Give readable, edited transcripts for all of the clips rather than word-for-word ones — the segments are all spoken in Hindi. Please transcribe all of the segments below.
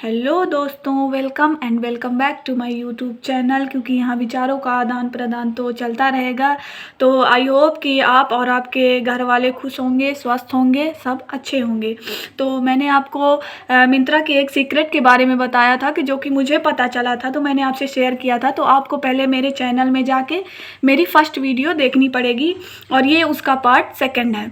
हेलो दोस्तों, welcome and welcome back to my YouTube channel. क्योंकि यहाँ विचारों का आदान प्रदान तो चलता रहेगा। तो आई होप कि आप और आपके घर वाले खुश होंगे, स्वस्थ होंगे, सब अच्छे होंगे। तो मैंने आपको मिंत्रा के एक सीक्रेट के बारे में बताया था कि जो कि मुझे पता चला था, तो मैंने आपसे शेयर किया था। तो आपको पहले मेरे चैनल में जाके मेरी फर्स्ट वीडियो देखनी पड़ेगी और ये उसका पार्ट सेकेंड है।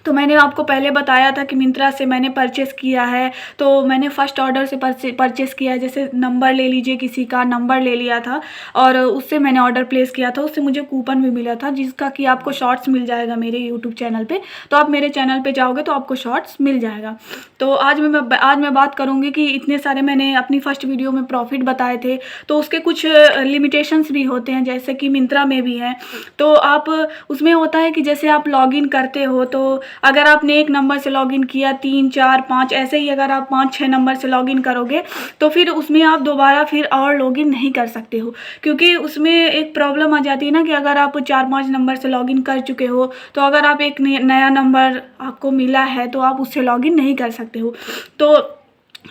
तो मैंने आपको पहले बताया था कि मिंत्रा से मैंने परचेस किया है। तो मैंने फ़र्स्ट ऑर्डर से परचेस किया है। जैसे नंबर ले लीजिए, किसी का नंबर ले लिया था और उससे मैंने ऑर्डर प्लेस किया था। उससे मुझे कूपन भी मिला था, जिसका कि आपको शॉर्ट्स मिल जाएगा मेरे यूट्यूब चैनल पे। तो आप मेरे चैनल पे जाओगे तो आपको शॉर्ट्स मिल जाएगा। तो आज मैं बात करूँगी कि इतने सारे मैंने अपनी फ़र्स्ट वीडियो में प्रॉफिट बताए थे, तो उसके कुछ लिमिटेशंस भी होते हैं, जैसे कि मिंत्रा में भी हैं। तो आप उसमें होता है कि जैसे आप लॉगिन करते हो, तो अगर आपने एक नंबर से लॉगिन किया, 3 4 5 ऐसे ही अगर आप 5 6 नंबर से लॉगिन करोगे तो फिर उसमें आप दोबारा फिर और लॉगिन नहीं कर सकते हो। क्योंकि उसमें एक प्रॉब्लम आ जाती है ना कि अगर आप 4 5 नंबर से लॉगिन कर चुके हो, तो अगर आप एक नया नंबर आपको मिला है तो आप उससे लॉगिन नहीं कर सकते हो। तो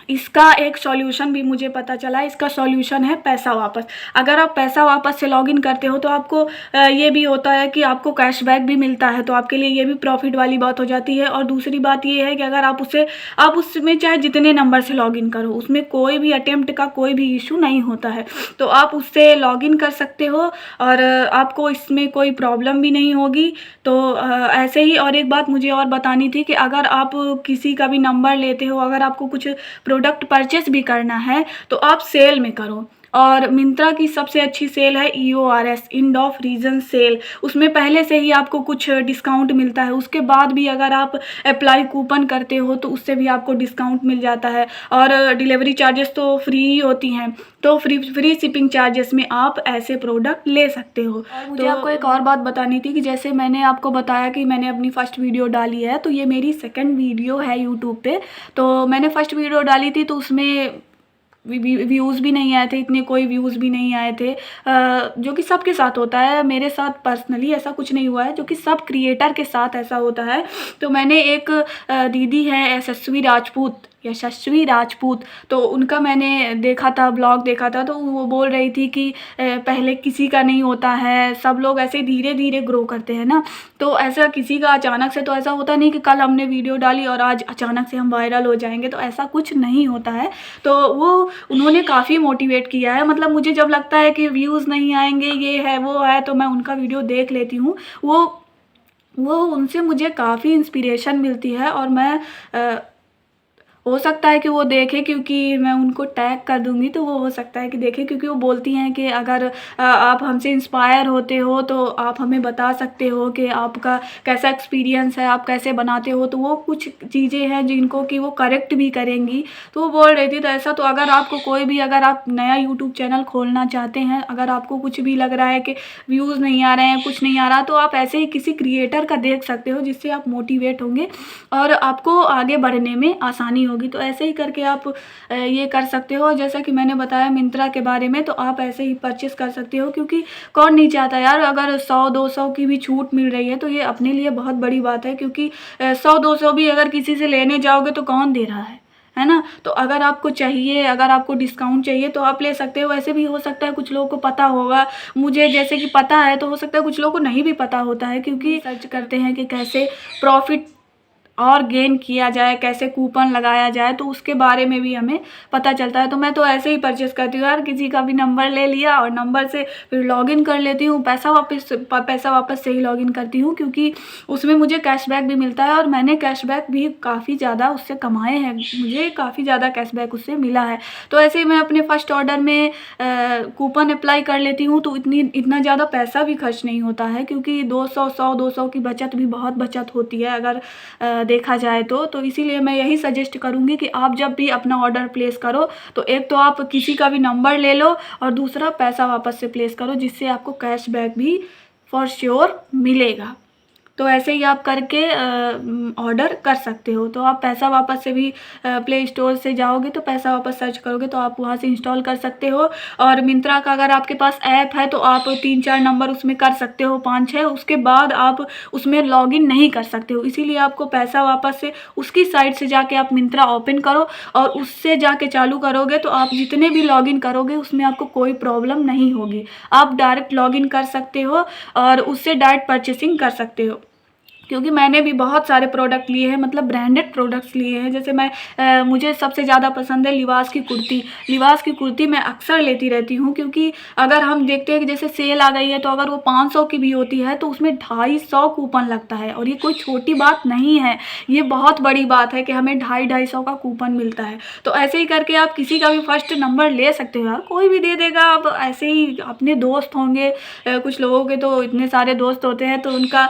इसका एक सॉल्यूशन भी मुझे पता चला। इसका सॉल्यूशन है पैसा वापस। अगर आप पैसा वापस से लॉगिन करते हो तो आपको ये भी होता है कि आपको कैशबैक भी मिलता है, तो आपके लिए ये भी प्रॉफिट वाली बात हो जाती है। और दूसरी बात ये है कि अगर आप उसमें चाहे जितने नंबर से लॉगिन करो, उसमें कोई भी अटेम्प्ट का कोई भी इशू नहीं होता है। तो आप उससे लॉगिन कर सकते हो और आपको इसमें कोई प्रॉब्लम भी नहीं होगी। तो ऐसे ही और एक बात मुझे और बतानी थी कि अगर आप किसी का भी नंबर लेते हो, अगर आपको कुछ प्रोडक्ट परचेस भी करना है तो आप सेल में करो। और मिंत्रा की सबसे अच्छी सेल है EORS, end of region cell. उसमें पहले से ही आपको कुछ डिस्काउंट मिलता है। उसके बाद भी अगर आप अप्लाई कूपन करते हो तो उससे भी आपको डिस्काउंट मिल जाता है। और डिलीवरी चार्जेस तो फ्री ही होती हैं, तो फ्री शिपिंग चार्जेस में आप ऐसे प्रोडक्ट ले सकते हो। और मुझे आपको एक और बात बतानी थी कि जैसे मैंने आपको बताया कि मैंने अपनी फर्स्ट वीडियो डाली है, तो ये मेरी सेकंड वीडियो है यूट्यूब पे। तो मैंने फर्स्ट वीडियो डाली थी तो उसमें व्यूज़ भी नहीं आए थे, इतने कोई व्यूज़ भी नहीं आए थे। जो कि सबके साथ होता है, मेरे साथ पर्सनली ऐसा कुछ नहीं हुआ है, जो कि सब क्रिएटर के साथ ऐसा होता है। तो मैंने एक दीदी है यशस्वी राजपूत, तो उनका मैंने देखा था, ब्लॉग देखा था। तो वो बोल रही थी कि पहले किसी का नहीं होता है, सब लोग ऐसे धीरे धीरे ग्रो करते हैं ना। तो ऐसा किसी का अचानक से तो ऐसा होता नहीं कि कल हमने वीडियो डाली और आज अचानक से हम वायरल हो जाएंगे, तो ऐसा कुछ नहीं होता है। तो वो उन्होंने काफ़ी मोटिवेट किया है। मतलब मुझे जब लगता है कि व्यूज़ नहीं आएंगे, ये है वो है, तो मैं उनका वीडियो देख लेती हूँ। वो उनसे मुझे काफ़ी इंस्पिरेशन मिलती है। और मैं हो सकता है कि वो देखें, क्योंकि मैं उनको टैग कर दूंगी, तो वो हो सकता है कि देखें। क्योंकि वो बोलती हैं कि अगर आप हमसे इंस्पायर होते हो तो आप हमें बता सकते हो कि आपका कैसा एक्सपीरियंस है, आप कैसे बनाते हो। तो वो कुछ चीज़ें हैं जिनको कि वो करेक्ट भी करेंगी। तो वो बोल रही थी। तो ऐसा, तो अगर आपको कोई भी, अगर आप नया यूट्यूब चैनल खोलना चाहते हैं, अगर आपको कुछ भी लग रहा है कि व्यूज़ नहीं आ रहे हैं, कुछ नहीं आ रहा, तो आप ऐसे ही किसी क्रिएटर का देख सकते हो, जिससे आप मोटिवेट होंगे और आपको आगे बढ़ने में आसानी होगी। तो ऐसे ही करके आप ये कर सकते हो। जैसा कि मैंने बताया मिंत्रा के बारे में, तो आप ऐसे ही परचेस कर सकते हो। क्योंकि कौन नहीं चाहता यार, अगर 100 200 की भी छूट मिल रही है तो ये अपने लिए बहुत बड़ी बात है। क्योंकि 100 200 भी अगर किसी से लेने जाओगे तो कौन दे रहा है ना। तो अगर आपको चाहिए, अगर आपको डिस्काउंट चाहिए तो आप ले सकते हो। वैसे भी हो सकता है कुछ लोगों को पता होगा, मुझे जैसे कि पता है, तो हो सकता है कुछ लोगों को नहीं भी पता होता है। क्योंकि सर्च करते हैं कि कैसे प्रॉफिट और गेन किया जाए, कैसे कूपन लगाया जाए, तो उसके बारे में भी हमें पता चलता है। तो मैं तो ऐसे ही परचेस करती हूँ यार, किसी का भी नंबर ले लिया और नंबर से फिर लॉगिन कर लेती हूँ। पैसा वापस से ही लॉगिन करती हूँ, क्योंकि उसमें मुझे कैशबैक भी मिलता है। और मैंने कैशबैक भी काफ़ी ज़्यादा उससे कमाए हैं, मुझे काफ़ी ज़्यादा कैशबैक उससे मिला है। तो ऐसे ही मैं अपने फर्स्ट ऑर्डर में कूपन अप्लाई कर लेती हूँ, तो इतना ज़्यादा पैसा भी खर्च नहीं होता है। क्योंकि 200 की बचत भी बहुत बचत होती है अगर देखा जाए तो इसीलिए मैं यही सजेस्ट करूँगी कि आप जब भी अपना ऑर्डर प्लेस करो, तो एक तो आप किसी का भी नंबर ले लो और दूसरा पैसा वापस से प्लेस करो, जिससे आपको कैशबैक भी फॉर श्योर मिलेगा। तो ऐसे ही आप करके ऑर्डर कर सकते हो। तो आप पैसा वापस से भी प्ले स्टोर से जाओगे तो पैसा वापस सर्च करोगे तो आप वहाँ से इंस्टॉल कर सकते हो। और मिंत्रा का अगर आपके पास ऐप है तो आप 3-4 नंबर उसमें कर सकते हो, 5-6, उसके बाद आप उसमें लॉगिन नहीं कर सकते हो। इसीलिए आपको पैसा वापस से उसकी साइट से जाके आप मिंत्रा ओपन करो और उससे जाके चालू करोगे तो आप जितने भी लॉगिन करोगे उसमें आपको कोई प्रॉब्लम नहीं होगी। आप डायरेक्ट लॉगिन कर सकते हो और उससे डायरेक्ट परचेसिंग कर सकते हो। क्योंकि मैंने भी बहुत सारे प्रोडक्ट लिए हैं, मतलब ब्रांडेड प्रोडक्ट्स लिए हैं। जैसे मुझे सबसे ज़्यादा पसंद है लिबास की कुर्ती। लिबास की कुर्ती मैं अक्सर लेती रहती हूँ, क्योंकि अगर हम देखते हैं कि जैसे सेल आ गई है तो अगर वो 500 की भी होती है तो उसमें 250 कूपन लगता है। और ये कोई छोटी बात नहीं है, ये बहुत बड़ी बात है कि हमें 250 का कूपन मिलता है। तो ऐसे ही करके आप किसी का भी फर्स्ट नंबर ले सकते हो यार, कोई भी दे देगा। आप ऐसे ही अपने दोस्त होंगे, कुछ लोगों के तो इतने सारे दोस्त होते हैं तो उनका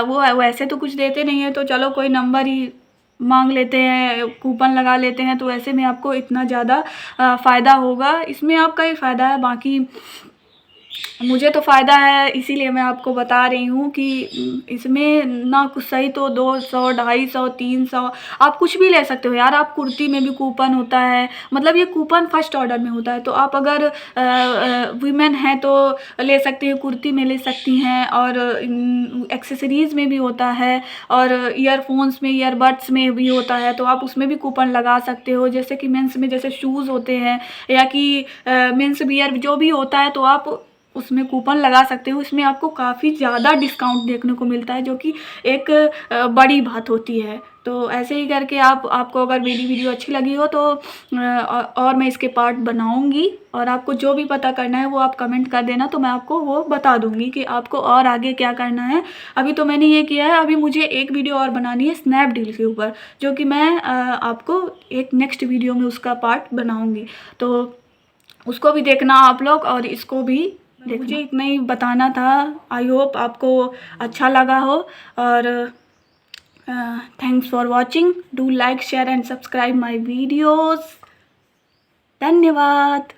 वो वैसे तो कुछ देते नहीं है, तो चलो कोई नंबर ही मांग लेते हैं, कूपन लगा लेते हैं। तो ऐसे में आपको इतना ज़्यादा फ़ायदा होगा, इसमें आपका ही फ़ायदा है। बाकी मुझे तो फ़ायदा है, इसीलिए मैं आपको बता रही हूँ कि इसमें ना कुछ सही तो 200, 250, 300 आप कुछ भी ले सकते हो यार। आप कुर्ती में भी कूपन होता है, मतलब ये कूपन फर्स्ट ऑर्डर में होता है। तो आप अगर वीमेन हैं तो ले सकती हैं, कुर्ती में ले सकती हैं, और एक्सेसरीज़ में भी होता है, और ईयरफोन्स में, ईयरबड्स में भी होता है। तो आप उसमें भी कूपन लगा सकते हो। जैसे कि मेंस में जैसे शूज़ होते हैं या कि मेंस वियर जो भी होता है, तो आप उसमें कूपन लगा सकते हो। इसमें आपको काफ़ी ज़्यादा डिस्काउंट देखने को मिलता है, जो कि एक बड़ी बात होती है। तो ऐसे ही करके आपको अगर मेरी वीडियो अच्छी लगी हो तो और मैं इसके पार्ट बनाऊंगी, और आपको जो भी पता करना है वो आप कमेंट कर देना, तो मैं आपको वो बता दूंगी कि आपको और आगे क्या करना है। अभी तो मैंने ये किया है, अभी मुझे एक वीडियो और बनानी है स्नैपडील के ऊपर, जो कि मैं आपको एक नेक्स्ट वीडियो में उसका पार्ट बनाऊँगी। तो उसको भी देखना आप लोग, और इसको भी देखना। मुझे इतना ही बताना था। आई होप आपको अच्छा लगा हो, और thanks for watching. Do like, share and subscribe my videos. धन्यवाद।